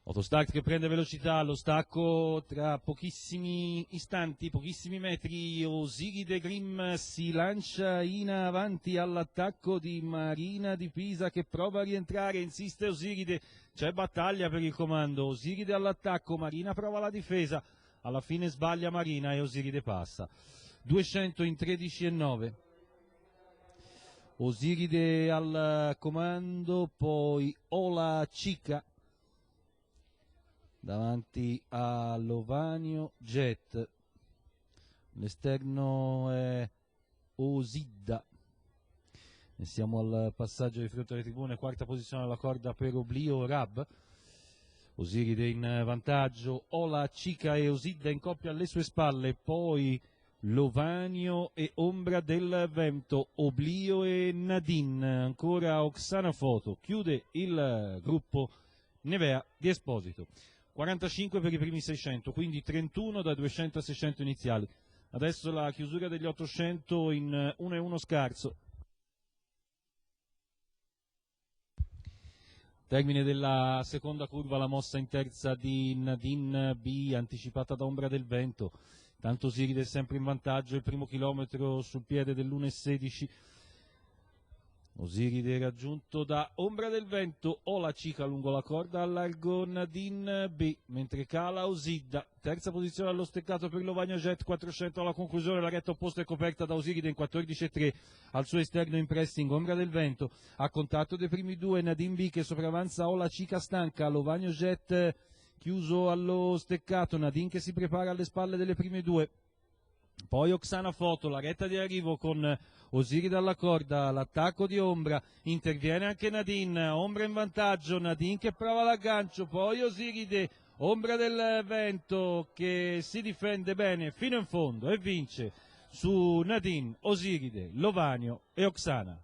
Autostart che prende velocità, lo stacco tra pochissimi istanti, pochissimi metri. Osiride Grim si lancia in avanti all'attacco di Marina di Pisa che prova a rientrare, insiste Osiride, c'è battaglia per il comando, Osiride all'attacco, Marina prova la difesa, alla fine sbaglia Marina e Osiride passa. 200 in 13,9. Osiride al comando, poi Ola Cica davanti a Lovanio Jet, l'esterno è Osidda, e siamo al passaggio di fronte alle tribune, quarta posizione alla corda per Oblio Rab. Osiride in vantaggio, Ola Cica e Osidda in coppia alle sue spalle, poi Lovanio e Ombra del Vento, Oblio e Nadine, ancora Oksana Foto, chiude il gruppo Nevea di Esposito. 45 per i primi 600, quindi 31 da 200 a 600 iniziali. Adesso la chiusura degli 800 in 1-1 scarso. Termine della seconda curva, la mossa in terza di Nadine B, anticipata da Ombra del Vento. Tanto Osiride è sempre in vantaggio, il primo chilometro sul piede dell'1,16. Osiride raggiunto da Ombra del Vento, Ola Cica lungo la corda, al largo Nadine B, mentre cala Osidda. Terza posizione allo steccato per Lovanio Jet, 400 alla conclusione, la retta opposta è coperta da Osiride in 14,3, al suo esterno in pressing Ombra del Vento, a contatto dei primi due Nadine B che sopravanza Ola Cica stanca, Lovanio Jet chiuso allo steccato, Nadine che si prepara alle spalle delle prime due. Poi Oksana Foto, la retta di arrivo con Osiride alla corda, l'attacco di Ombra, interviene anche Nadine, Ombra in vantaggio, Nadine che prova l'aggancio, poi Osiride, Ombra del Vento che si difende bene fino in fondo e vince su Nadine, Osiride, Lovanio e Oksana.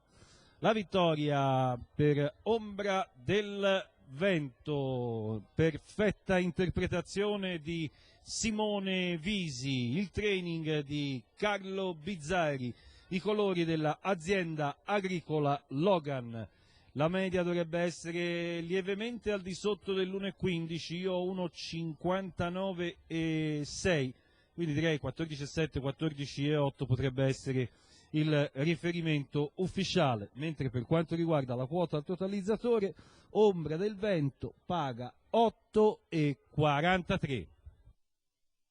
La vittoria per Ombra del Vento, perfetta interpretazione di Simone Visi, il training di Carlo Bizzarri, i colori dell'azienda agricola Logan. La media dovrebbe essere lievemente al di sotto dell'1,15, io ho 1,59,6, quindi direi 14,7, 14,8 potrebbe essere il riferimento ufficiale, mentre per quanto riguarda la quota al totalizzatore, Ombra del Vento paga 8,43.